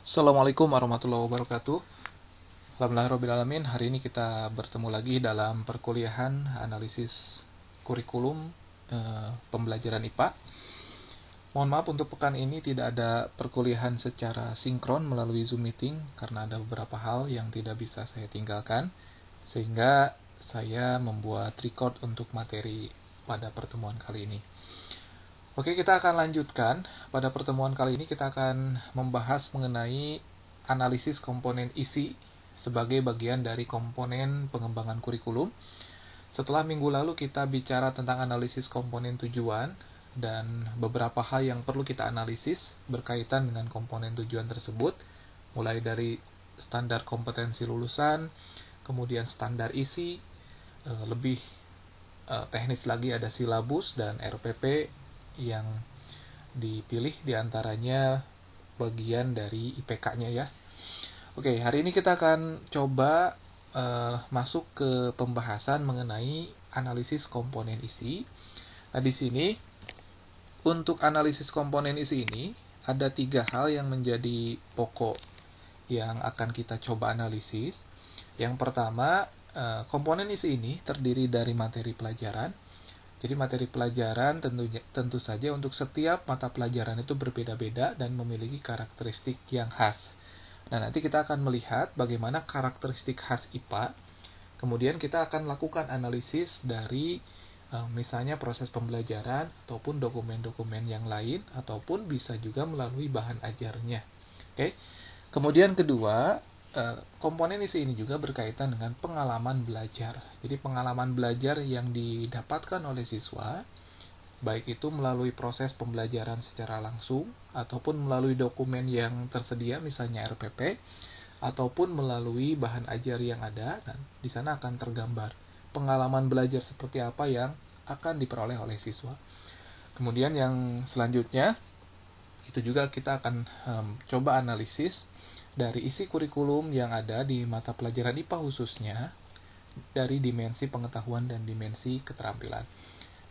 Assalamualaikum warahmatullahi wabarakatuh. Alhamdulillahirrahmanirrahim. Hari ini kita bertemu lagi dalam perkuliahan analisis kurikulum pembelajaran IPA. Mohon maaf untuk pekan ini tidak ada perkuliahan secara sinkron melalui Zoom meeting karena ada beberapa hal yang tidak bisa saya tinggalkan, sehingga saya membuat record untuk materi pada pertemuan kali ini. Oke, kita akan lanjutkan. Pada pertemuan kali ini kita akan membahas mengenai analisis komponen isi sebagai bagian dari komponen pengembangan kurikulum. Setelah minggu lalu kita bicara tentang analisis komponen tujuan dan beberapa hal yang perlu kita analisis berkaitan dengan komponen tujuan tersebut, mulai dari standar kompetensi lulusan, kemudian standar isi, lebih teknis lagi ada silabus dan RPP yang dipilih diantaranya bagian dari IPK-nya ya. Oke, hari ini kita akan coba masuk ke pembahasan mengenai analisis komponen isi. Nah, di sini untuk analisis komponen isi ini ada 3 hal yang menjadi pokok yang akan kita coba analisis. Yang pertama, komponen isi ini terdiri dari materi pelajaran. Jadi materi pelajaran tentu saja untuk setiap mata pelajaran itu berbeda-beda dan memiliki karakteristik yang khas. Nah, nanti kita akan melihat bagaimana karakteristik khas IPA. Kemudian kita akan lakukan analisis dari misalnya proses pembelajaran ataupun dokumen-dokumen yang lain ataupun bisa juga melalui bahan ajarnya. Oke. Kemudian kedua, komponen isi ini juga berkaitan dengan pengalaman belajar. Jadi pengalaman belajar yang didapatkan oleh siswa, baik itu melalui proses pembelajaran secara langsung, ataupun melalui dokumen yang tersedia, misalnya RPP, ataupun melalui bahan ajar yang ada, dan di sana akan tergambar pengalaman belajar seperti apa yang akan diperoleh oleh siswa. Kemudian yang selanjutnya, itu juga kita akan coba analisis dari isi kurikulum yang ada di mata pelajaran IPA khususnya dari dimensi pengetahuan dan dimensi keterampilan.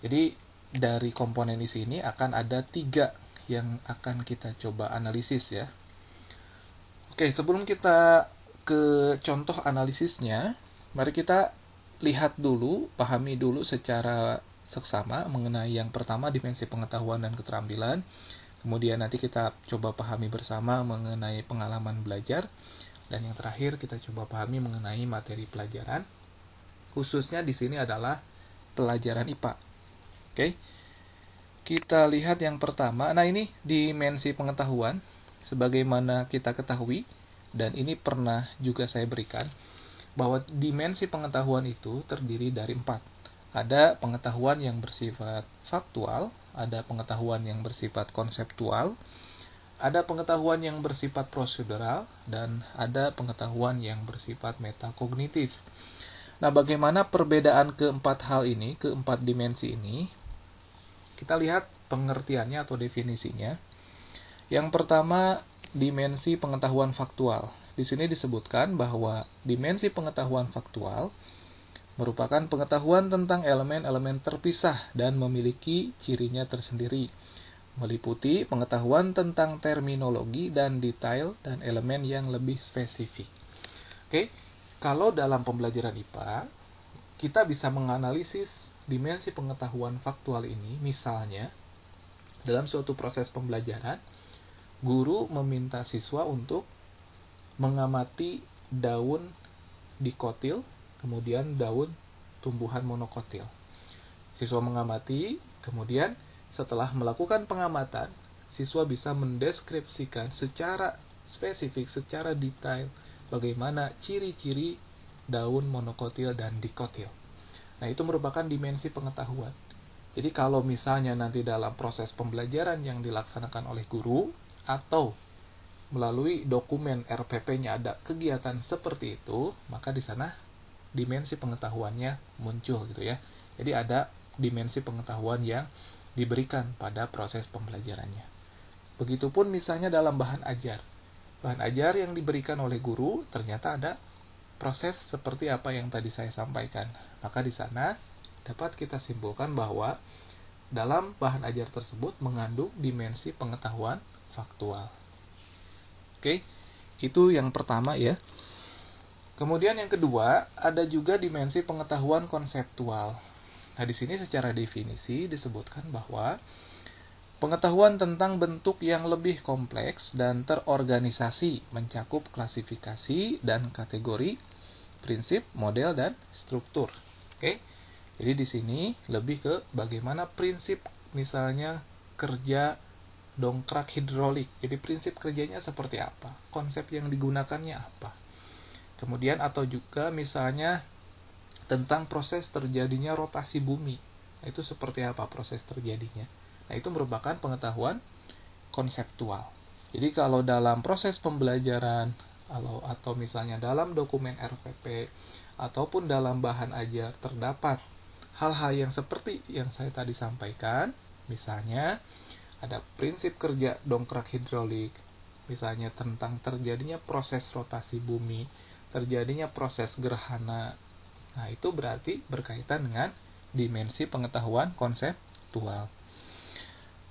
Jadi dari komponen isi ini akan ada 3 yang akan kita coba analisis ya. Oke, sebelum kita ke contoh analisisnya, mari kita lihat dulu, pahami dulu secara seksama mengenai yang pertama dimensi pengetahuan dan keterampilan. Kemudian nanti kita coba pahami bersama mengenai pengalaman belajar. Dan yang terakhir kita coba pahami mengenai materi pelajaran. Khususnya di sini adalah pelajaran IPA. Oke. Kita lihat yang pertama. Nah, ini dimensi pengetahuan. Sebagaimana kita ketahui, dan ini pernah juga saya berikan, bahwa dimensi pengetahuan itu terdiri dari 4. Ada pengetahuan yang bersifat faktual, ada pengetahuan yang bersifat konseptual, ada pengetahuan yang bersifat prosedural, dan ada pengetahuan yang bersifat metakognitif. Nah, bagaimana perbedaan keempat hal ini, keempat dimensi ini? Kita lihat pengertiannya atau definisinya. Yang pertama, dimensi pengetahuan faktual. Di sini disebutkan bahwa dimensi pengetahuan faktual merupakan pengetahuan tentang elemen-elemen terpisah dan memiliki cirinya tersendiri, meliputi pengetahuan tentang terminologi dan detail dan elemen yang lebih spesifik. Oke, kalau dalam pembelajaran IPA, kita bisa menganalisis dimensi pengetahuan faktual ini, misalnya dalam suatu proses pembelajaran, guru meminta siswa untuk mengamati daun dikotil, kemudian daun tumbuhan monokotil. Siswa mengamati, kemudian setelah melakukan pengamatan, siswa bisa mendeskripsikan secara spesifik, secara detail, bagaimana ciri-ciri daun monokotil dan dikotil. Nah, itu merupakan dimensi pengetahuan. Jadi kalau misalnya nanti dalam proses pembelajaran yang dilaksanakan oleh guru, atau melalui dokumen RPP-nya ada kegiatan seperti itu, maka di sana dimensi pengetahuannya muncul gitu ya. Jadi ada dimensi pengetahuan yang diberikan pada proses pembelajarannya. Begitupun misalnya dalam bahan ajar. Bahan ajar yang diberikan oleh guru ternyata ada proses seperti apa yang tadi saya sampaikan. Maka di sana dapat kita simpulkan bahwa dalam bahan ajar tersebut mengandung dimensi pengetahuan faktual. Oke. Itu yang pertama ya. Kemudian yang kedua, ada juga dimensi pengetahuan konseptual. Nah, di sini secara definisi disebutkan bahwa pengetahuan tentang bentuk yang lebih kompleks dan terorganisasi mencakup klasifikasi dan kategori, prinsip, model, dan struktur. Oke. Jadi di sini lebih ke bagaimana prinsip misalnya kerja dongkrak hidrolik. Jadi prinsip kerjanya seperti apa? Konsep yang digunakannya apa? Kemudian atau juga misalnya tentang proses terjadinya rotasi bumi. Nah, itu seperti apa proses terjadinya? Nah, itu merupakan pengetahuan konseptual. Jadi kalau dalam proses pembelajaran atau misalnya dalam dokumen RPP ataupun dalam bahan ajar terdapat hal-hal yang seperti yang saya tadi sampaikan, misalnya ada prinsip kerja dongkrak hidrolik, misalnya tentang terjadinya proses rotasi bumi, terjadinya proses gerhana. Nah, itu berarti berkaitan dengan dimensi pengetahuan konseptual.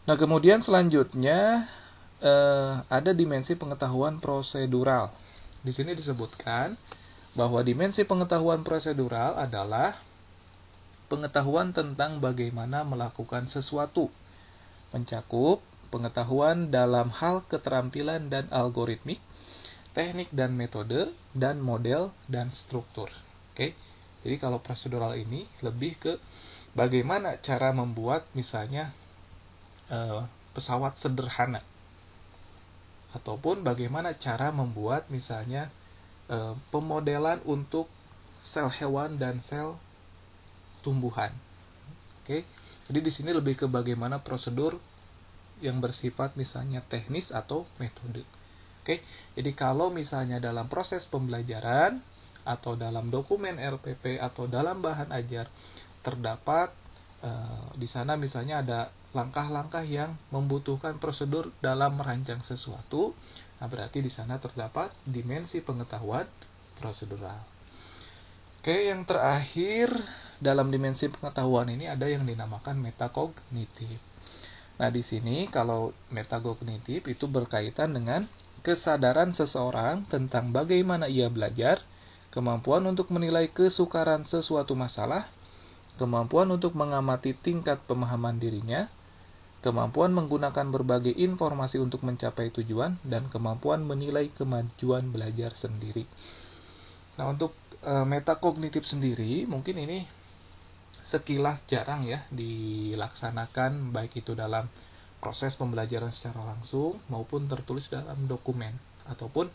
Nah, kemudian selanjutnya ada dimensi pengetahuan prosedural. Di sini disebutkan bahwa dimensi pengetahuan prosedural adalah pengetahuan tentang bagaimana melakukan sesuatu, mencakup pengetahuan dalam hal keterampilan dan algoritmik, teknik dan metode, dan model dan struktur. Oke. Jadi kalau prosedural ini lebih ke bagaimana cara membuat misalnya pesawat sederhana, ataupun bagaimana cara membuat misalnya pemodelan untuk sel hewan dan sel tumbuhan. Oke. Jadi di sini lebih ke bagaimana prosedur yang bersifat misalnya teknis atau metode. Oke. Jadi kalau misalnya dalam proses pembelajaran atau dalam dokumen RPP atau dalam bahan ajar terdapat di sana misalnya ada langkah-langkah yang membutuhkan prosedur dalam merancang sesuatu, nah berarti di sana terdapat dimensi pengetahuan prosedural. Oke, yang terakhir dalam dimensi pengetahuan ini ada yang dinamakan metakognitif. Nah, di sini kalau metakognitif itu berkaitan dengan kesadaran seseorang tentang bagaimana ia belajar, kemampuan untuk menilai kesukaran sesuatu masalah, kemampuan untuk mengamati tingkat pemahaman dirinya, kemampuan menggunakan berbagai informasi untuk mencapai tujuan, dan kemampuan menilai kemajuan belajar sendiri. Nah, untuk metakognitif sendiri, mungkin ini sekilas jarang ya dilaksanakan, baik itu dalam proses pembelajaran secara langsung maupun tertulis dalam dokumen ataupun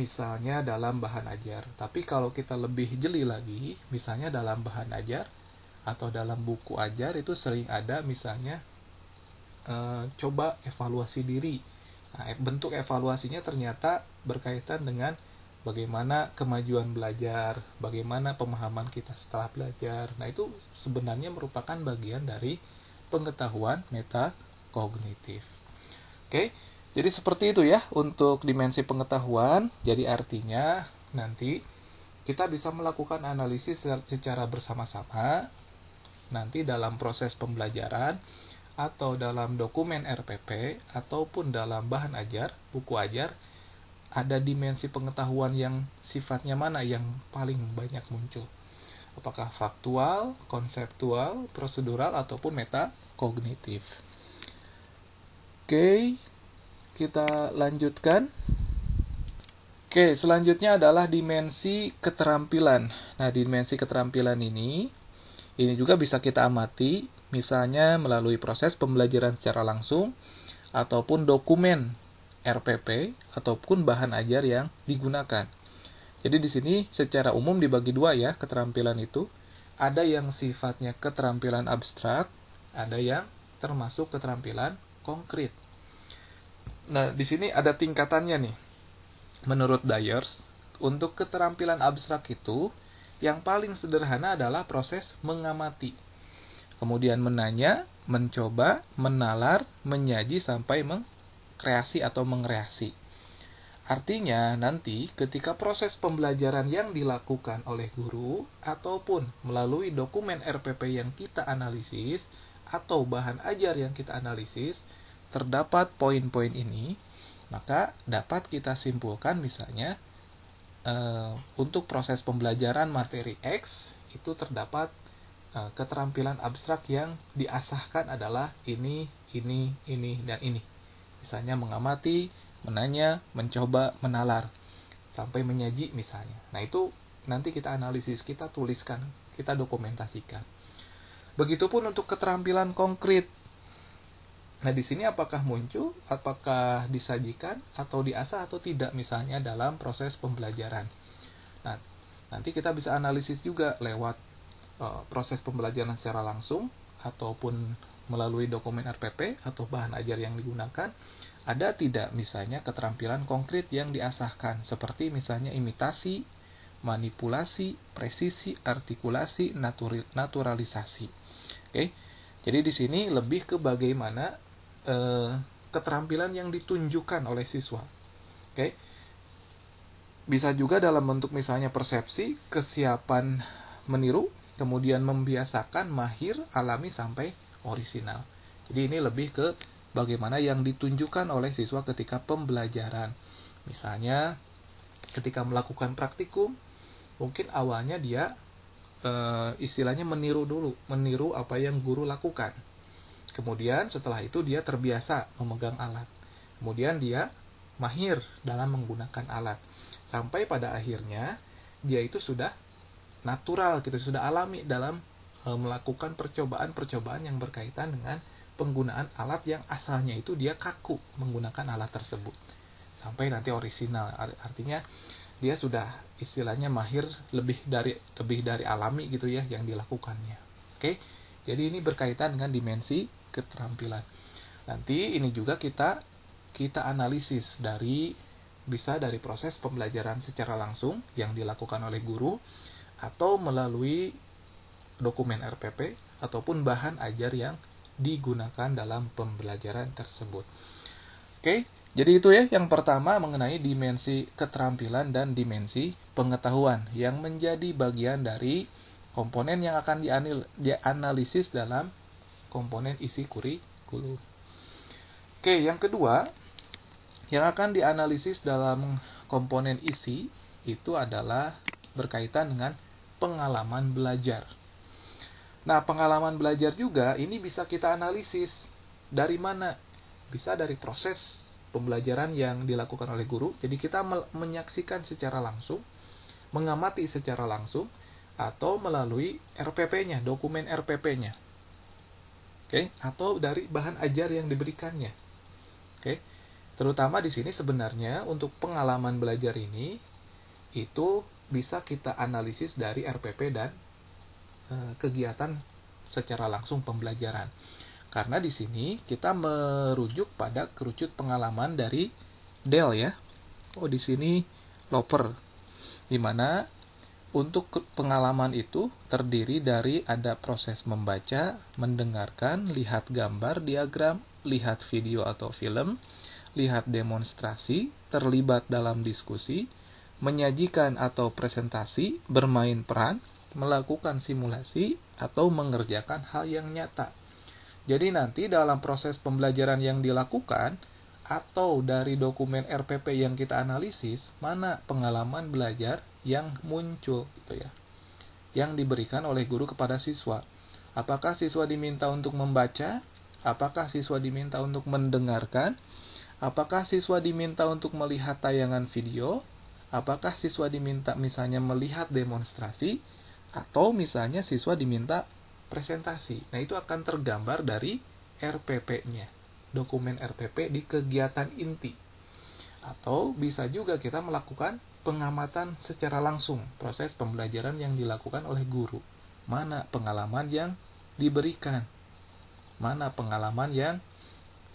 misalnya dalam bahan ajar. Tapi kalau kita lebih jeli lagi, misalnya dalam bahan ajar atau dalam buku ajar itu sering ada misalnya coba evaluasi diri. Nah, bentuk evaluasinya ternyata berkaitan dengan bagaimana kemajuan belajar, bagaimana pemahaman kita setelah belajar. Nah, itu sebenarnya merupakan bagian dari pengetahuan metakognitif. Oke, jadi seperti itu ya untuk dimensi pengetahuan. Jadi artinya nanti kita bisa melakukan analisis secara bersama-sama nanti dalam proses pembelajaran atau dalam dokumen RPP ataupun dalam bahan ajar, buku ajar, ada dimensi pengetahuan yang sifatnya mana yang paling banyak muncul. Apakah faktual, konseptual, prosedural, ataupun metakognitif. Oke, kita lanjutkan. Oke, selanjutnya adalah dimensi keterampilan. Nah, dimensi keterampilan ini juga bisa kita amati, misalnya melalui proses pembelajaran secara langsung, ataupun dokumen RPP, ataupun bahan ajar yang digunakan. Jadi di sini secara umum dibagi dua ya keterampilan itu. Ada yang sifatnya keterampilan abstrak, ada yang termasuk keterampilan konkret. Nah, di sini ada tingkatannya nih. Menurut Dyers, untuk keterampilan abstrak itu, yang paling sederhana adalah proses mengamati. Kemudian menanya, mencoba, menalar, menyaji, sampai mengkreasi atau mengreaksi. Artinya, nanti ketika proses pembelajaran yang dilakukan oleh guru, ataupun melalui dokumen RPP yang kita analisis, atau bahan ajar yang kita analisis, terdapat poin-poin ini, Maka dapat kita simpulkan misalnya untuk proses pembelajaran materi X itu terdapat keterampilan abstrak yang diasahkan adalah ini, dan ini. Misalnya mengamati, menanya, mencoba, menalar, sampai menyaji misalnya. Nah itu nanti kita analisis, kita tuliskan, kita dokumentasikan. Begitupun untuk keterampilan konkret. Nah di sini apakah muncul, apakah disajikan, atau diasah atau tidak misalnya dalam proses pembelajaran. Nah nanti kita bisa analisis juga lewat proses pembelajaran secara langsung ataupun melalui dokumen RPP atau bahan ajar yang digunakan. Ada tidak misalnya keterampilan konkret yang diasahkan seperti misalnya imitasi, manipulasi, presisi, artikulasi, naturalisasi. Oke. Jadi di sini lebih ke bagaimana keterampilan yang ditunjukkan oleh siswa. Oke. Bisa juga dalam bentuk misalnya persepsi, kesiapan meniru, kemudian membiasakan, mahir, alami sampai orisinal. Jadi ini lebih ke bagaimana yang ditunjukkan oleh siswa ketika pembelajaran. Misalnya ketika melakukan praktikum, mungkin awalnya dia istilahnya meniru dulu, meniru apa yang guru lakukan. Kemudian setelah itu dia terbiasa memegang alat. Kemudian dia mahir dalam menggunakan alat. Sampai pada akhirnya dia itu sudah natural, gitu, sudah alami dalam melakukan percobaan-percobaan yang berkaitan dengan penggunaan alat yang asalnya itu dia kaku menggunakan alat tersebut. Sampai nanti orisinal, artinya dia sudah istilahnya mahir lebih dari alami gitu ya yang dilakukannya. Oke. Jadi ini berkaitan dengan dimensi keterampilan. Nanti ini juga kita analisis bisa dari proses pembelajaran secara langsung yang dilakukan oleh guru atau melalui dokumen RPP ataupun bahan ajar yang digunakan dalam pembelajaran tersebut. Oke, jadi itu ya yang pertama mengenai dimensi keterampilan dan dimensi pengetahuan yang menjadi bagian dari komponen yang akan dianalisis dalam komponen isi kurikulum. Oke, yang kedua yang akan dianalisis dalam komponen isi itu adalah berkaitan dengan pengalaman belajar. Nah, pengalaman belajar juga ini bisa kita analisis dari mana? Bisa dari proses pembelajaran yang dilakukan oleh guru. Jadi kita menyaksikan secara langsung, mengamati secara langsung, atau melalui RPP-nya, dokumen RPP-nya. Oke, atau dari bahan ajar yang diberikannya. Oke. Terutama di sini sebenarnya untuk pengalaman belajar ini itu bisa kita analisis dari RPP dan kegiatan secara langsung pembelajaran. Karena di sini kita merujuk pada kerucut pengalaman dari Dell ya. Oh, di sini Loper. Di mana untuk pengalaman itu terdiri dari ada proses membaca, mendengarkan, lihat gambar, diagram, lihat video atau film, lihat demonstrasi, terlibat dalam diskusi, menyajikan atau presentasi, bermain peran, melakukan simulasi, atau mengerjakan hal yang nyata. Jadi nanti dalam proses pembelajaran yang dilakukan, atau dari dokumen RPP yang kita analisis, mana pengalaman belajar yang muncul gitu ya, yang diberikan oleh guru kepada siswa. Apakah siswa diminta untuk membaca? Apakah siswa diminta untuk mendengarkan? Apakah siswa diminta untuk melihat tayangan video? Apakah siswa diminta misalnya melihat demonstrasi? Atau misalnya siswa diminta presentasi? Nah, itu akan tergambar dari RPP-nya. Dokumen RPP di kegiatan inti. Atau bisa juga kita melakukan pengamatan secara langsung proses pembelajaran yang dilakukan oleh guru. Mana pengalaman yang diberikan? Mana pengalaman yang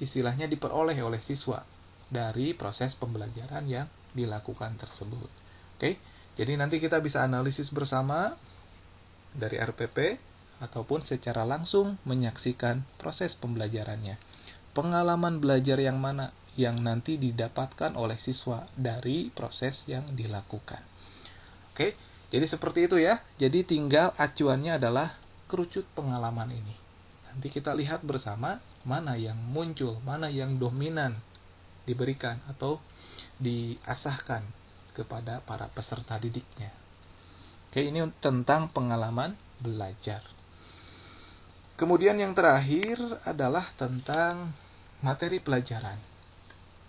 istilahnya diperoleh oleh siswa dari proses pembelajaran yang dilakukan tersebut. Oke, jadi nanti kita bisa analisis bersama dari RPP ataupun secara langsung menyaksikan proses pembelajarannya. Pengalaman belajar yang mana yang nanti didapatkan oleh siswa dari proses yang dilakukan. Oke, jadi seperti itu ya. Jadi tinggal acuannya adalah kerucut pengalaman ini. Nanti kita lihat bersama mana yang muncul, mana yang dominan diberikan atau diasahkan kepada para peserta didiknya. Oke, ini tentang pengalaman belajar. Kemudian yang terakhir adalah tentang materi pelajaran.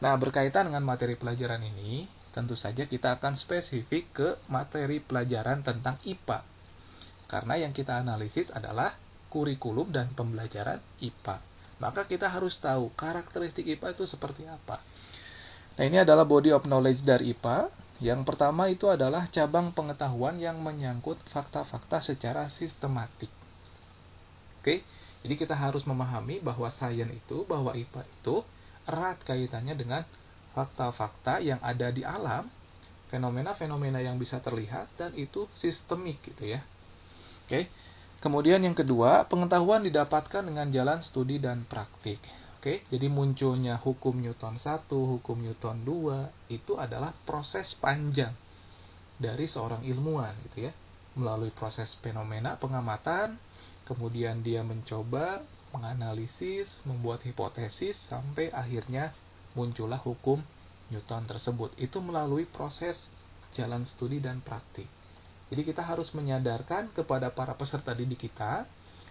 Nah, berkaitan dengan materi pelajaran ini, tentu saja kita akan spesifik ke materi pelajaran tentang IPA. Karena yang kita analisis adalah kurikulum dan pembelajaran IPA. Maka kita harus tahu karakteristik IPA itu seperti apa. Nah, ini adalah body of knowledge dari IPA. Yang pertama itu adalah cabang pengetahuan yang menyangkut fakta-fakta secara sistematik. Oke, jadi kita harus memahami bahwa bahwa IPA itu erat kaitannya dengan fakta-fakta yang ada di alam, fenomena-fenomena yang bisa terlihat, dan itu sistemik gitu ya. Oke. Kemudian yang kedua, pengetahuan didapatkan dengan jalan studi dan praktik. Oke, jadi munculnya hukum Newton 1, hukum Newton 2 itu adalah proses panjang dari seorang ilmuwan gitu ya. Melalui proses fenomena pengamatan, kemudian dia mencoba menganalisis, membuat hipotesis sampai akhirnya muncullah hukum Newton tersebut. Itu melalui proses jalan studi dan praktik. Jadi kita harus menyadarkan kepada para peserta didik kita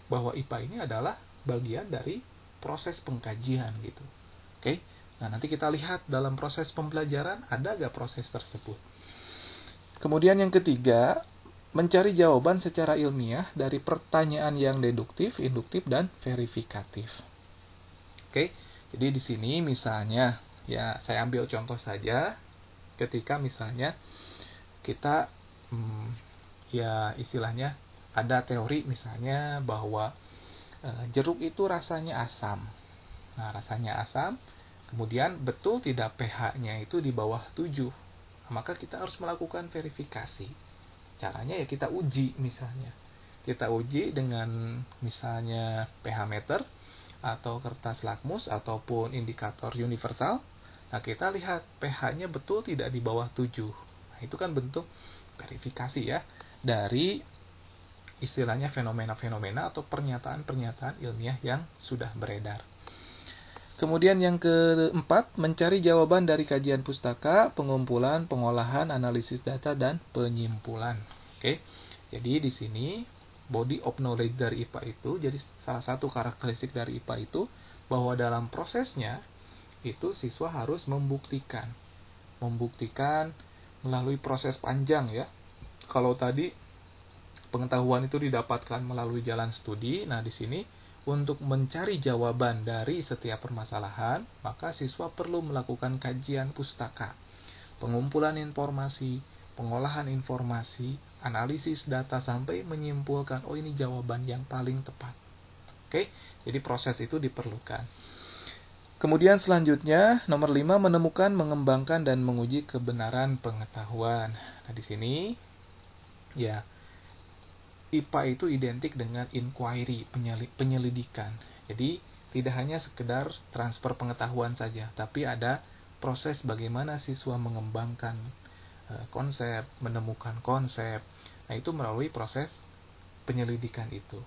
bahwa IPA ini adalah bagian dari proses pengkajian gitu. Oke. Nah, nanti kita lihat dalam proses pembelajaran ada gak proses tersebut. Kemudian yang ketiga, mencari jawaban secara ilmiah dari pertanyaan yang deduktif, induktif, dan verifikatif. Oke. Jadi di sini misalnya ya saya ambil contoh saja ketika misalnya kita ya istilahnya ada teori misalnya bahwa jeruk itu rasanya asam. Nah, rasanya asam, kemudian betul tidak pH-nya itu di bawah 7. Nah, maka kita harus melakukan verifikasi. Caranya ya kita uji misalnya. Kita uji dengan misalnya pH meter atau kertas lakmus ataupun indikator universal. Nah, kita lihat pH-nya betul tidak di bawah 7. Nah, itu kan bentuk verifikasi ya dari istilahnya fenomena-fenomena atau pernyataan-pernyataan ilmiah yang sudah beredar. Kemudian yang keempat, mencari jawaban dari kajian pustaka, pengumpulan, pengolahan, analisis data, dan penyimpulan. Oke, jadi di sini body of knowledge dari IPA itu, jadi salah satu karakteristik dari IPA itu bahwa dalam prosesnya itu siswa harus membuktikan melalui proses panjang ya. Kalau tadi pengetahuan itu didapatkan melalui jalan studi. Nah, di sini untuk mencari jawaban dari setiap permasalahan, maka siswa perlu melakukan kajian pustaka, pengumpulan informasi, pengolahan informasi, analisis data sampai menyimpulkan, oh ini jawaban yang paling tepat. Oke, jadi proses itu diperlukan. Kemudian selanjutnya, nomor 5, menemukan, mengembangkan, dan menguji kebenaran pengetahuan. Nah, di sini ya IPA itu identik dengan inquiry, penyelidikan. Jadi tidak hanya sekedar transfer pengetahuan saja, tapi ada proses bagaimana siswa mengembangkan konsep, menemukan konsep. Nah, itu melalui proses penyelidikan itu.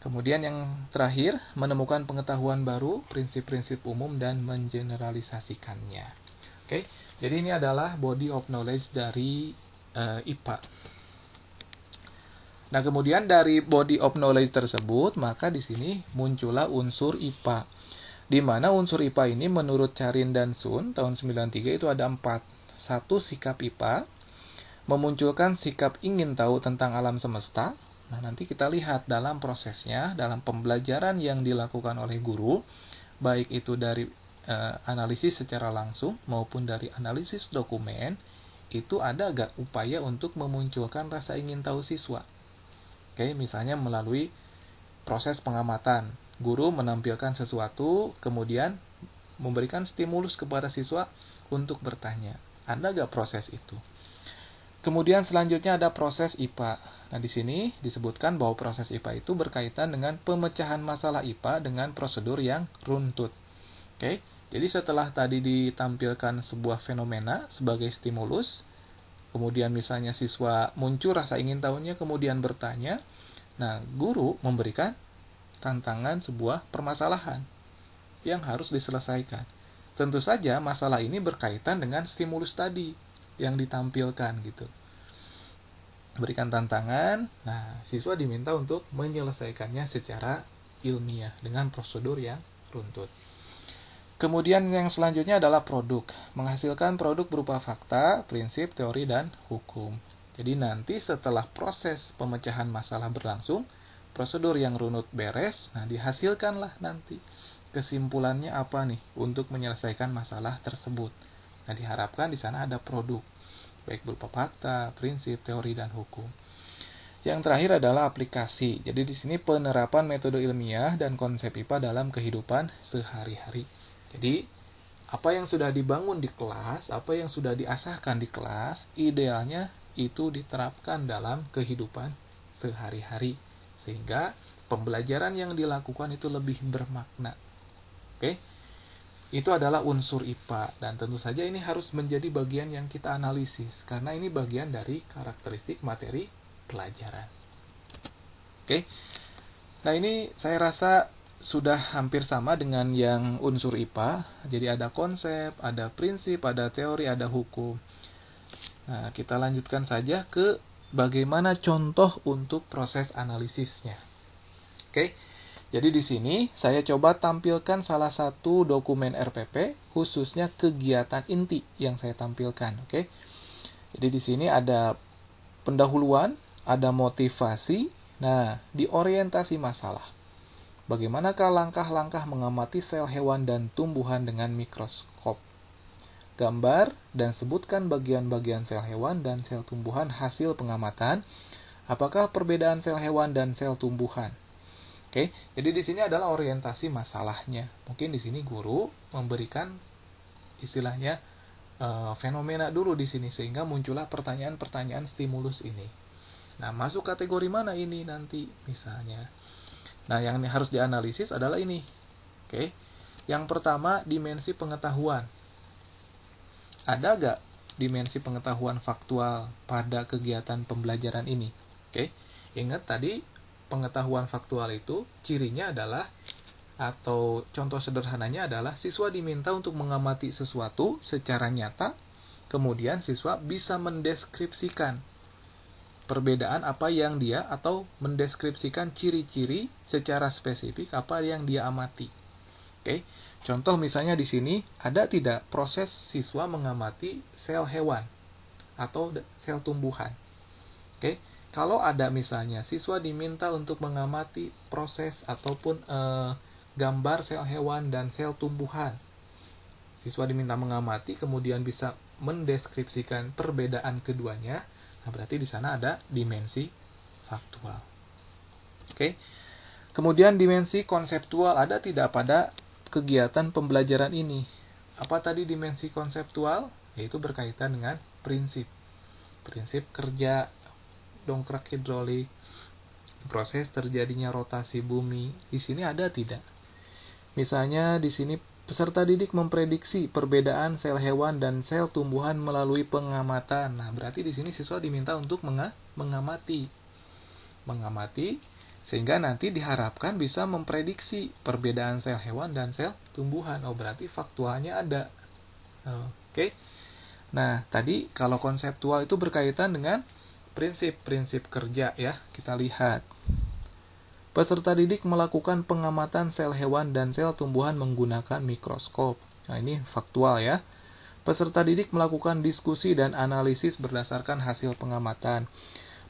Kemudian yang terakhir, menemukan pengetahuan baru, prinsip-prinsip umum, dan mengeneralisasikannya. Oke, jadi ini adalah body of knowledge dari IPA. Nah, kemudian dari body of knowledge tersebut, maka di sini muncullah unsur IPA. Di mana unsur IPA ini menurut Charin dan Sun tahun 93 itu ada 4. 1, sikap IPA, memunculkan sikap ingin tahu tentang alam semesta. Nah, nanti kita lihat dalam prosesnya, dalam pembelajaran yang dilakukan oleh guru, baik itu dari analisis secara langsung maupun dari analisis dokumen, itu ada gak upaya untuk memunculkan rasa ingin tahu siswa. Oke, misalnya melalui proses pengamatan, guru menampilkan sesuatu, kemudian memberikan stimulus kepada siswa untuk bertanya. Ada nggak proses itu? Kemudian selanjutnya ada proses IPA. Nah, di sini disebutkan bahwa proses IPA itu berkaitan dengan pemecahan masalah IPA dengan prosedur yang runtut. Oke, jadi setelah tadi ditampilkan sebuah fenomena sebagai stimulus, kemudian misalnya siswa muncul rasa ingin tahunya, kemudian bertanya. Nah, guru memberikan tantangan sebuah permasalahan yang harus diselesaikan. tentu saja masalah ini berkaitan dengan stimulus tadi yang ditampilkan gitu. Berikan tantangan, nah siswa diminta untuk menyelesaikannya secara ilmiah dengan prosedur yang runtut. Kemudian yang selanjutnya adalah produk. Menghasilkan produk berupa fakta, prinsip, teori, dan hukum. Jadi nanti setelah proses pemecahan masalah berlangsung, prosedur yang runut beres, nah dihasilkanlah nanti kesimpulannya apa nih untuk menyelesaikan masalah tersebut. Nah diharapkan di sana ada produk, baik berupa fakta, prinsip, teori, dan hukum. Yang terakhir adalah aplikasi. Jadi di sini penerapan metode ilmiah dan konsep IPA dalam kehidupan sehari-hari. Jadi, apa yang sudah dibangun di kelas, apa yang sudah diasahkan di kelas, idealnya itu diterapkan dalam kehidupan sehari-hari. Sehingga pembelajaran yang dilakukan itu lebih bermakna. Oke? Itu adalah unsur IPA. Dan tentu saja ini harus menjadi bagian yang kita analisis. Karena ini bagian dari karakteristik materi pelajaran. Oke? Nah ini saya rasa sudah hampir sama dengan yang unsur IPA. Jadi ada konsep, ada prinsip, ada teori, ada hukum. Nah, kita lanjutkan saja ke bagaimana contoh untuk proses analisisnya. Oke. Jadi di sini saya coba tampilkan salah satu dokumen RPP, khususnya kegiatan inti yang saya tampilkan, oke. Jadi di sini ada pendahuluan, ada motivasi. Nah, di orientasi masalah. Bagaimanakah langkah-langkah mengamati sel hewan dan tumbuhan dengan mikroskop? Gambar dan sebutkan bagian-bagian sel hewan dan sel tumbuhan hasil pengamatan. Apakah perbedaan sel hewan dan sel tumbuhan? Oke, jadi di sini adalah orientasi masalahnya. Mungkin di sini guru memberikan istilahnya fenomena dulu di sini sehingga muncullah pertanyaan-pertanyaan stimulus ini. Nah, masuk kategori mana ini nanti misalnya? Nah, yang harus dianalisis adalah ini. Oke. Yang pertama, dimensi pengetahuan. Ada nggak dimensi pengetahuan faktual pada kegiatan pembelajaran ini? Oke. Ingat tadi, pengetahuan faktual itu cirinya adalah, atau contoh sederhananya adalah, siswa diminta untuk mengamati sesuatu secara nyata, kemudian siswa bisa mendeskripsikan perbedaan apa yang dia, atau mendeskripsikan ciri-ciri secara spesifik apa yang dia amati. Oke, contoh misalnya di sini ada tidak proses siswa mengamati sel hewan atau sel tumbuhan. Oke, kalau ada misalnya siswa diminta untuk mengamati proses ataupun gambar sel hewan dan sel tumbuhan. Siswa diminta mengamati kemudian bisa mendeskripsikan perbedaan keduanya. Nah, berarti di sana ada dimensi faktual. Oke. Kemudian dimensi konseptual ada tidak pada kegiatan pembelajaran ini? Apa tadi dimensi konseptual? Yaitu berkaitan dengan prinsip. Prinsip kerja dongkrak hidrolik, proses terjadinya rotasi bumi. Di sini ada tidak? Misalnya di sini peserta didik memprediksi perbedaan sel hewan dan sel tumbuhan melalui pengamatan. Nah, berarti di sini siswa diminta untuk mengamati sehingga nanti diharapkan bisa memprediksi perbedaan sel hewan dan sel tumbuhan. Oh, berarti faktualnya ada. Oke. Nah, tadi kalau konseptual itu berkaitan dengan prinsip kerja ya. Kita lihat. Peserta didik melakukan pengamatan sel hewan dan sel tumbuhan menggunakan mikroskop. Nah, ini faktual ya. Peserta didik melakukan diskusi dan analisis berdasarkan hasil pengamatan.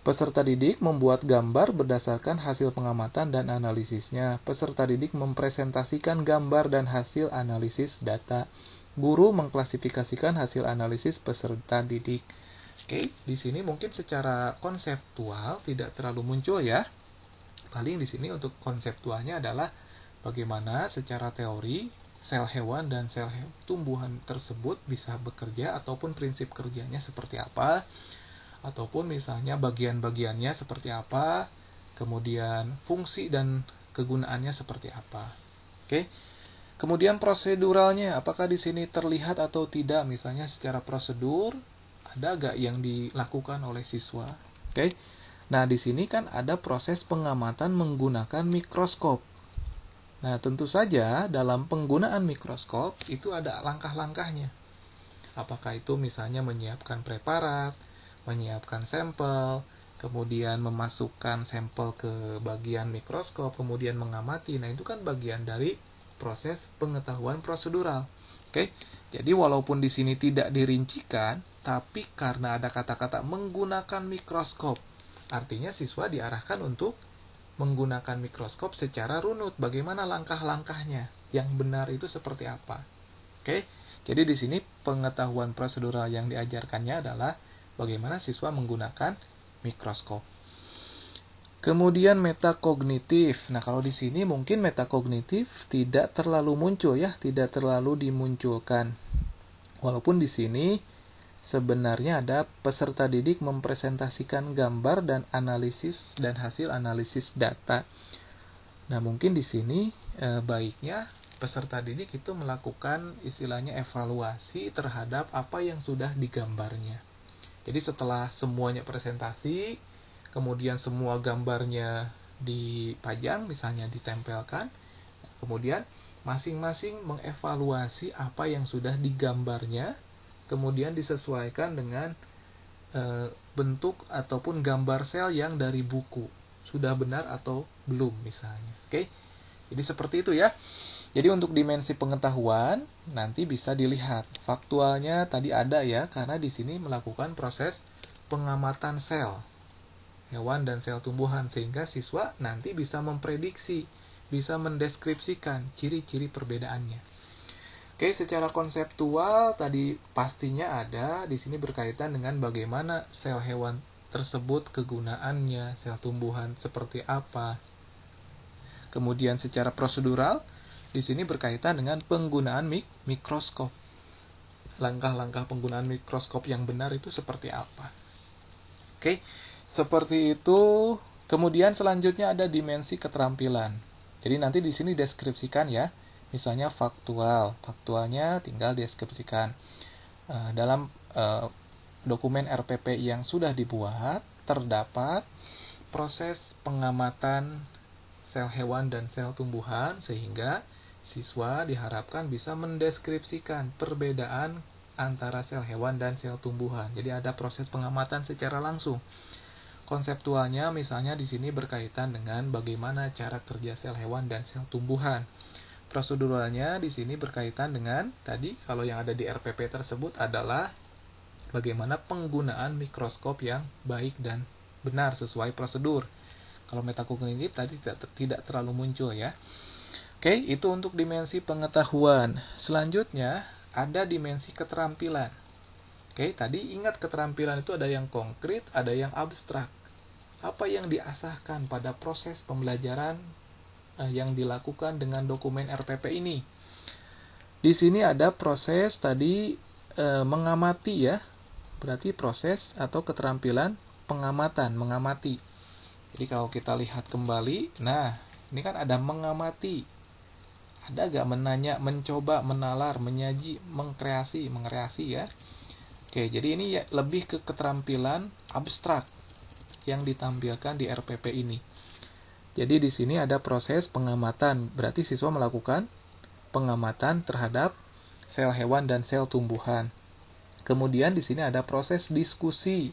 Peserta didik membuat gambar berdasarkan hasil pengamatan dan analisisnya. Peserta didik mempresentasikan gambar dan hasil analisis data. Guru mengklasifikasikan hasil analisis peserta didik. Oke, di sini mungkin secara konseptual tidak terlalu muncul ya. Paling di sini untuk konseptualnya adalah bagaimana secara teori sel hewan dan sel tumbuhan tersebut bisa bekerja, ataupun prinsip kerjanya seperti apa, ataupun misalnya bagian-bagiannya seperti apa, kemudian fungsi dan kegunaannya seperti apa. Oke. Kemudian proseduralnya, apakah di sini terlihat atau tidak, misalnya secara prosedur ada nggak yang dilakukan oleh siswa? Oke. Nah, di sini kan ada proses pengamatan menggunakan mikroskop. Nah, tentu saja dalam penggunaan mikroskop itu ada langkah-langkahnya. Apakah itu misalnya menyiapkan preparat, menyiapkan sampel, kemudian memasukkan sampel ke bagian mikroskop, kemudian mengamati. Nah, itu kan bagian dari proses pengetahuan prosedural. Oke. Jadi walaupun di sini tidak dirincikan, tapi karena ada kata-kata menggunakan mikroskop, artinya siswa diarahkan untuk menggunakan mikroskop secara runut. Bagaimana langkah-langkahnya? Yang benar itu seperti apa? Oke. Jadi di sini pengetahuan prosedural yang diajarkannya adalah bagaimana siswa menggunakan mikroskop. Kemudian metakognitif. Nah, kalau di sini mungkin metakognitif tidak terlalu muncul ya, tidak terlalu dimunculkan. Walaupun di sini sebenarnya ada peserta didik mempresentasikan gambar dan analisis dan hasil analisis data. Nah, mungkin di sini baiknya peserta didik itu melakukan istilahnya evaluasi terhadap apa yang sudah digambarnya. Jadi setelah semuanya presentasi, kemudian semua gambarnya dipajang, misalnya ditempelkan, kemudian masing-masing mengevaluasi apa yang sudah digambarnya, kemudian disesuaikan dengan bentuk ataupun gambar sel yang dari buku. Sudah benar atau belum misalnya. Oke. Jadi seperti itu ya. Jadi untuk dimensi pengetahuan nanti bisa dilihat. Faktualnya tadi ada ya, karena di sini melakukan proses pengamatan sel hewan dan sel tumbuhan, sehingga siswa nanti bisa memprediksi, bisa mendeskripsikan ciri-ciri perbedaannya. Oke, secara konseptual tadi pastinya ada, di sini berkaitan dengan bagaimana sel hewan tersebut kegunaannya, sel tumbuhan seperti apa. Kemudian secara prosedural, di sini berkaitan dengan penggunaan mikroskop. Langkah-langkah penggunaan mikroskop yang benar itu seperti apa. Oke. Seperti itu. Kemudian selanjutnya ada dimensi keterampilan. Jadi nanti di sini deskripsikan ya. Misalnya faktual. Faktualnya tinggal deskripsikan. Dalam dokumen RPP yang sudah dibuat, terdapat proses pengamatan sel hewan dan sel tumbuhan, sehingga siswa diharapkan bisa mendeskripsikan perbedaan antara sel hewan dan sel tumbuhan. Jadi ada proses pengamatan secara langsung. Konseptualnya misalnya di sini berkaitan dengan bagaimana cara kerja sel hewan dan sel tumbuhan. Proseduralnya di sini berkaitan dengan tadi kalau yang ada di RPP tersebut adalah bagaimana penggunaan mikroskop yang baik dan benar sesuai prosedur. Kalau metakognitif tadi tidak terlalu muncul ya. Oke, itu untuk dimensi pengetahuan. Selanjutnya ada dimensi keterampilan. Oke, tadi ingat keterampilan itu ada yang konkret, ada yang abstrak. Apa yang diasahkan pada proses pembelajaran yang dilakukan dengan dokumen RPP ini? Di sini ada proses tadi mengamati ya. Berarti proses atau keterampilan pengamatan, mengamati. Jadi kalau kita lihat kembali, nah ini kan ada mengamati. Ada gak menanya, mencoba, menalar, menyaji, mengkreasi ya. Oke, jadi ini ya lebih ke keterampilan abstrak yang ditampilkan di RPP ini. Jadi di sini ada proses pengamatan, berarti siswa melakukan pengamatan terhadap sel hewan dan sel tumbuhan. Kemudian di sini ada proses diskusi,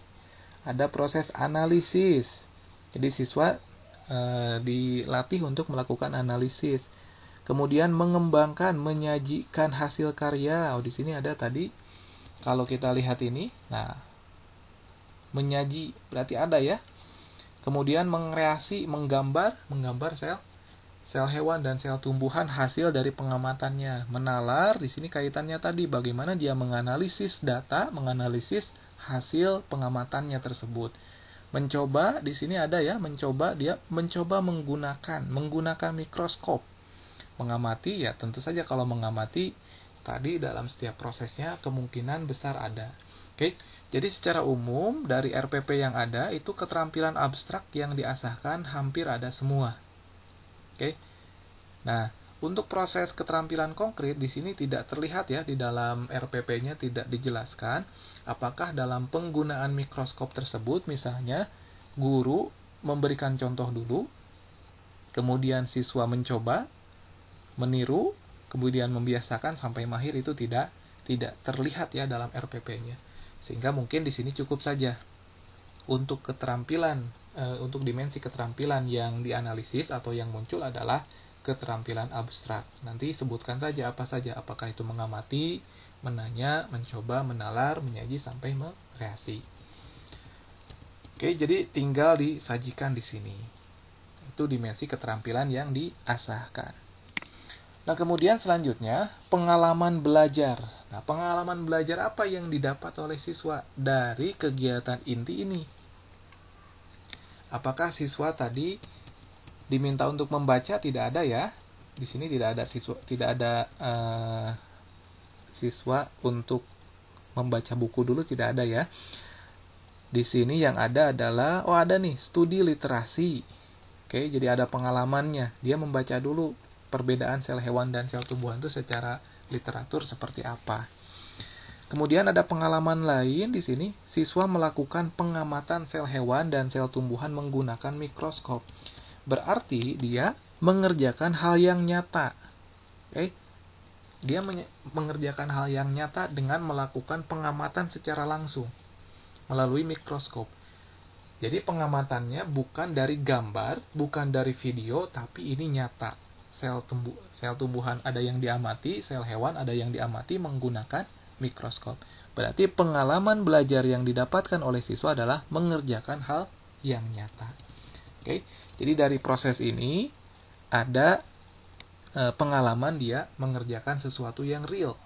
ada proses analisis. Jadi siswa dilatih untuk melakukan analisis. Kemudian mengembangkan, menyajikan hasil karya. Di sini ada tadi kalau kita lihat ini, nah menyaji berarti ada ya. Kemudian mengkreasi, menggambar sel hewan dan sel tumbuhan hasil dari pengamatannya. Menalar di sini kaitannya tadi bagaimana dia menganalisis data, menganalisis hasil pengamatannya tersebut. Mencoba di sini ada ya, mencoba menggunakan mikroskop. Mengamati ya tentu saja kalau mengamati tadi dalam setiap prosesnya kemungkinan besar ada. Oke. Jadi secara umum dari RPP yang ada itu keterampilan abstrak yang diasahkan hampir ada semua. Oke. Nah, untuk proses keterampilan konkret di sini tidak terlihat ya, di dalam RPP-nya tidak dijelaskan apakah dalam penggunaan mikroskop tersebut misalnya guru memberikan contoh dulu, kemudian siswa mencoba, meniru, kemudian membiasakan sampai mahir itu tidak terlihat ya dalam RPP-nya. Sehingga mungkin di sini cukup saja untuk keterampilan, untuk dimensi keterampilan yang dianalisis atau yang muncul adalah keterampilan abstrak. Nanti sebutkan saja apa saja, apakah itu mengamati, menanya, mencoba, menalar, menyaji sampai mengkreasi. Oke, jadi tinggal disajikan di sini. Itu dimensi keterampilan yang diasahkan. Nah, kemudian selanjutnya pengalaman belajar. Nah, pengalaman belajar apa yang didapat oleh siswa dari kegiatan inti ini? Apakah siswa tadi diminta untuk membaca? Tidak ada ya. Di sini tidak ada siswa untuk membaca buku dulu, tidak ada ya. Di sini yang ada adalah ada nih studi literasi. Oke, jadi ada pengalamannya. Dia membaca dulu perbedaan sel hewan dan sel tumbuhan itu secara literatur seperti apa. Kemudian ada pengalaman lain di sini, siswa melakukan pengamatan sel hewan dan sel tumbuhan menggunakan mikroskop. Berarti dia mengerjakan hal yang nyata. Oke. Dia mengerjakan hal yang nyata dengan melakukan pengamatan secara langsung melalui mikroskop. Jadi pengamatannya bukan dari gambar, bukan dari video, tapi ini nyata. Sel tumbuhan ada yang diamati, sel hewan ada yang diamati menggunakan mikroskop. Berarti pengalaman belajar yang didapatkan oleh siswa adalah mengerjakan hal yang nyata. Oke, jadi dari proses ini ada pengalaman dia mengerjakan sesuatu yang real.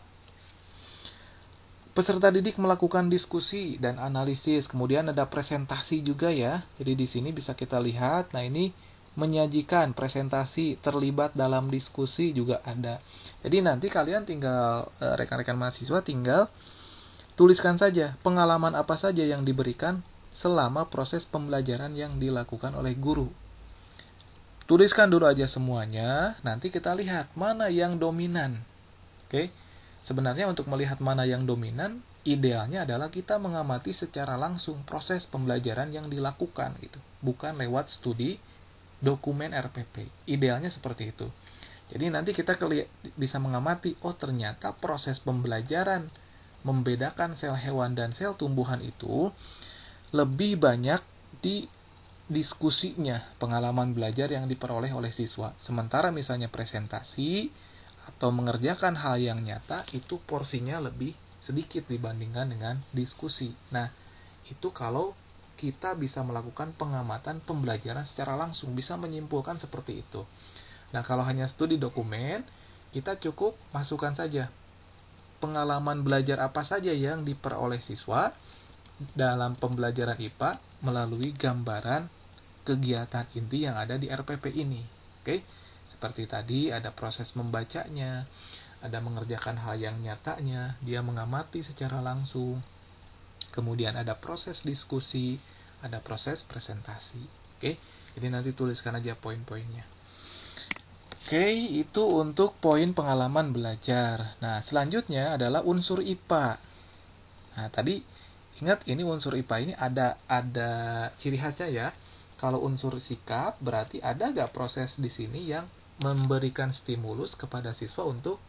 Peserta didik melakukan diskusi dan analisis, kemudian ada presentasi juga ya. Jadi di sini bisa kita lihat, nah ini menyajikan presentasi, terlibat dalam diskusi juga ada. Jadi nanti kalian tinggal, rekan-rekan mahasiswa tinggal tuliskan saja pengalaman apa saja yang diberikan selama proses pembelajaran yang dilakukan oleh guru. Tuliskan dulu aja semuanya, nanti kita lihat mana yang dominan. Oke. Sebenarnya untuk melihat mana yang dominan, idealnya adalah kita mengamati secara langsung proses pembelajaran yang dilakukan gitu, bukan lewat studi dokumen RPP. Idealnya seperti itu. Jadi nanti kita bisa mengamati, ternyata proses pembelajaran membedakan sel hewan dan sel tumbuhan itu lebih banyak di diskusinya, pengalaman belajar yang diperoleh oleh siswa. Sementara misalnya presentasi atau mengerjakan hal yang nyata itu porsinya lebih sedikit dibandingkan dengan diskusi. Nah, itu kalau kita bisa melakukan pengamatan pembelajaran secara langsung, bisa menyimpulkan seperti itu. Nah, kalau hanya studi dokumen, kita cukup masukkan saja pengalaman belajar apa saja yang diperoleh siswa dalam pembelajaran IPA melalui gambaran kegiatan inti yang ada di RPP ini. Oke? Seperti tadi ada proses membacanya, ada mengerjakan hal yang nyatanya, dia mengamati secara langsung. Kemudian ada proses diskusi, ada proses presentasi. Oke, jadi nanti tuliskan aja poin-poinnya. Oke, itu untuk poin pengalaman belajar. Nah, selanjutnya adalah unsur IPA. Nah, tadi ingat ini unsur IPA ini ada ciri khasnya ya. Kalau unsur sikap berarti ada nggak proses di sini yang memberikan stimulus kepada siswa untuk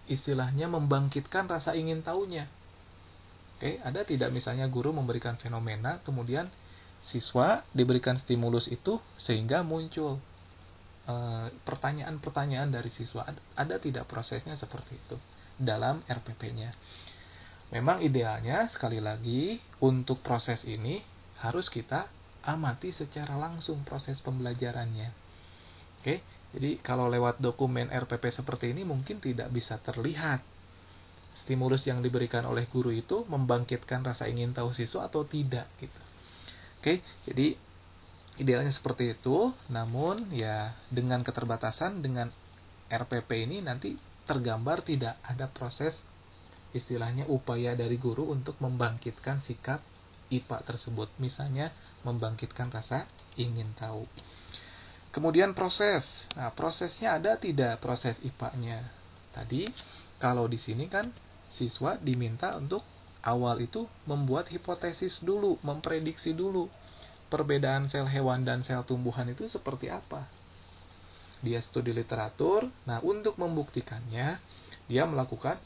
istilahnya membangkitkan rasa ingin tahunya. Oke, ada tidak misalnya guru memberikan fenomena, kemudian siswa diberikan stimulus itu sehingga muncul pertanyaan-pertanyaan dari siswa. Ada tidak prosesnya seperti itu dalam RPP-nya? Memang idealnya sekali lagi untuk proses ini harus kita amati secara langsung proses pembelajarannya. Oke, jadi kalau lewat dokumen RPP seperti ini mungkin tidak bisa terlihat stimulus yang diberikan oleh guru itu membangkitkan rasa ingin tahu siswa atau tidak gitu. Oke, jadi idealnya seperti itu, namun ya dengan keterbatasan dengan RPP ini nanti tergambar tidak ada proses istilahnya upaya dari guru untuk membangkitkan sikap IPA tersebut, misalnya membangkitkan rasa ingin tahu. Kemudian proses. Nah, prosesnya ada tidak proses IPA-nya? Tadi kalau di sini kan siswa diminta untuk awal itu membuat hipotesis dulu, memprediksi dulu perbedaan sel hewan dan sel tumbuhan itu seperti apa. dia studi literatur. Nah, untuk membuktikannya, dia melakukan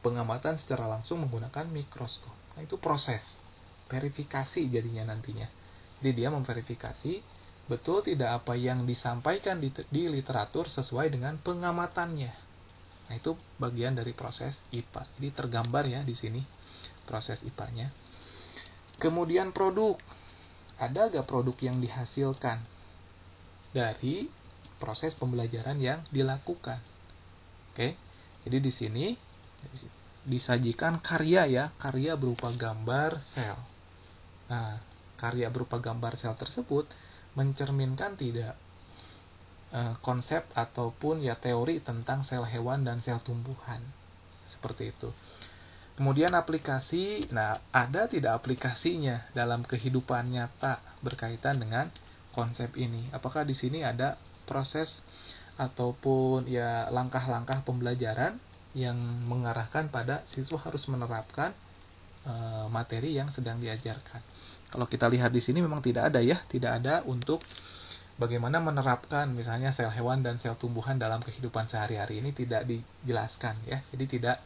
pengamatan secara langsung menggunakan mikroskop. Nah, itu proses verifikasi jadinya nantinya. Jadi dia memverifikasi betul tidak apa yang disampaikan di literatur sesuai dengan pengamatannya. Nah, itu bagian dari proses IPA. Jadi tergambar ya di sini proses IPA-nya. Kemudian produk. Ada gak produk yang dihasilkan dari proses pembelajaran yang dilakukan? Oke. Jadi di sini disajikan karya ya, karya berupa gambar sel. Nah, karya berupa gambar sel tersebut mencerminkan tidak konsep ataupun ya teori tentang sel hewan dan sel tumbuhan. Seperti itu. Kemudian aplikasi, nah ada tidak aplikasinya dalam kehidupan nyata berkaitan dengan konsep ini? Apakah di sini ada proses ataupun ya langkah-langkah pembelajaran yang mengarahkan pada siswa harus menerapkan materi yang sedang diajarkan? Kalau kita lihat di sini memang tidak ada ya, tidak ada untuk bagaimana menerapkan misalnya sel hewan dan sel tumbuhan dalam kehidupan sehari-hari, ini tidak dijelaskan ya. Jadi tidak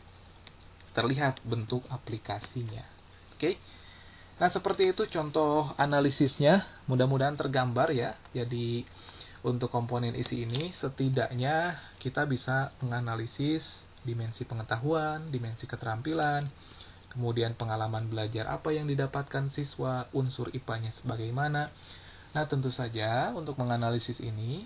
terlihat bentuk aplikasinya. Oke. Nah, seperti itu contoh analisisnya. Mudah-mudahan tergambar ya. Jadi untuk komponen isi ini setidaknya kita bisa menganalisis dimensi pengetahuan, dimensi keterampilan, kemudian pengalaman belajar apa yang didapatkan siswa, unsur IPA-nya sebagaimana. Nah, tentu saja untuk menganalisis ini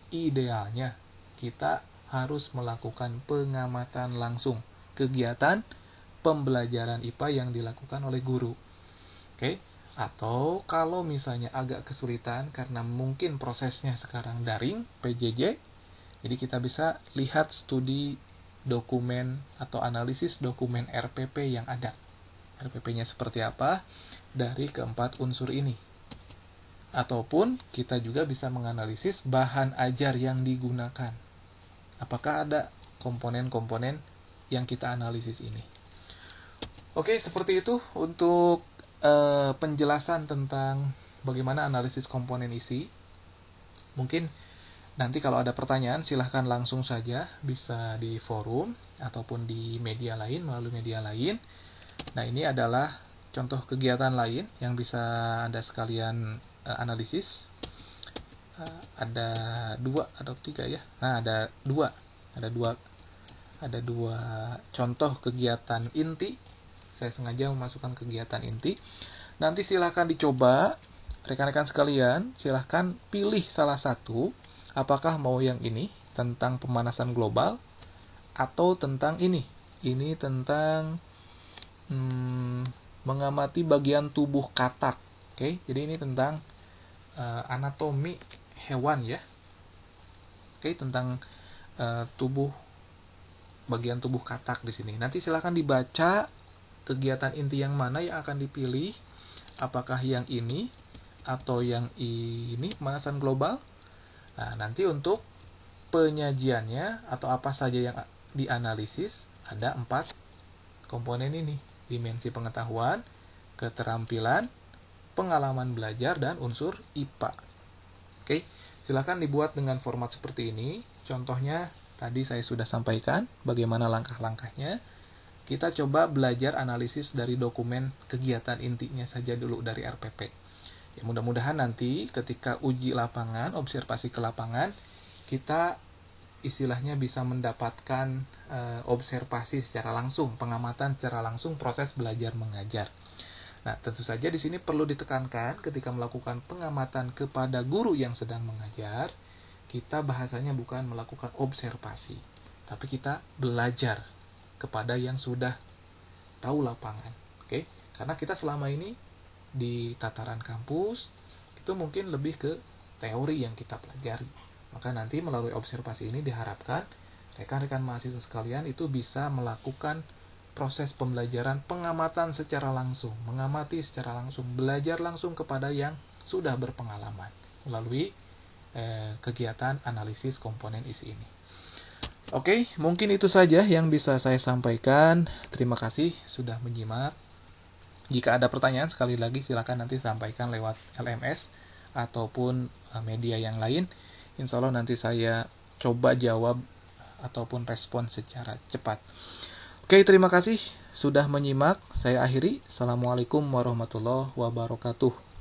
idealnya kita harus melakukan pengamatan langsung kegiatan pembelajaran IPA yang dilakukan oleh guru. Oke? Atau kalau misalnya agak kesulitan karena mungkin prosesnya sekarang daring, PJJ, jadi kita bisa lihat studi dokumen atau analisis dokumen RPP yang ada. RPP-nya seperti apa dari keempat unsur ini. Ataupun kita juga bisa menganalisis bahan ajar yang digunakan. Apakah ada komponen-komponen yang kita analisis ini. Oke, seperti itu untuk penjelasan tentang bagaimana analisis komponen isi. Mungkin nanti kalau ada pertanyaan silahkan langsung saja, bisa di forum ataupun di media lain, melalui media lain. Nah, ini adalah contoh kegiatan lain yang bisa Anda sekalian analisis. Ada 2 atau 3 ya. Nah, ada dua contoh kegiatan inti. Saya sengaja memasukkan kegiatan inti. Nanti silahkan dicoba, rekan-rekan sekalian, silahkan pilih salah satu. Apakah mau yang ini, tentang pemanasan global, atau tentang ini. Ini tentang mengamati bagian tubuh katak. Oke, jadi ini tentang anatomi hewan ya. Oke, tentang bagian tubuh katak di sini. Nanti silahkan dibaca kegiatan inti yang mana yang akan dipilih. Apakah yang ini atau yang ini, pemanasan global. Nah, nanti untuk penyajiannya atau apa saja yang dianalisis, ada 4 komponen ini. Dimensi pengetahuan, keterampilan, pengalaman belajar, dan unsur IPA. Oke, silahkan dibuat dengan format seperti ini. Contohnya tadi saya sudah sampaikan bagaimana langkah-langkahnya. Kita coba belajar analisis dari dokumen kegiatan intinya saja dulu dari RPP. Ya, mudah-mudahan nanti ketika uji lapangan, observasi ke lapangan, kita istilahnya bisa mendapatkan observasi secara langsung, pengamatan secara langsung proses belajar mengajar. Nah, tentu saja di sini perlu ditekankan ketika melakukan pengamatan kepada guru yang sedang mengajar, kita bahasanya bukan melakukan observasi, tapi kita belajar kepada yang sudah tahu lapangan. Oke? Karena kita selama ini di tataran kampus itu mungkin lebih ke teori yang kita pelajari. Maka nanti melalui observasi ini diharapkan rekan-rekan mahasiswa sekalian itu bisa melakukan proses pembelajaran pengamatan secara langsung, mengamati secara langsung, belajar langsung kepada yang sudah berpengalaman melalui kegiatan analisis komponen isi ini. Oke, mungkin itu saja yang bisa saya sampaikan. Terima kasih sudah menyimak. Jika ada pertanyaan, sekali lagi silakan nanti sampaikan lewat LMS ataupun media yang lain. Insya Allah nanti saya coba jawab ataupun respon secara cepat. Oke, terima kasih sudah menyimak. Saya akhiri. Assalamualaikum warahmatullahi wabarakatuh.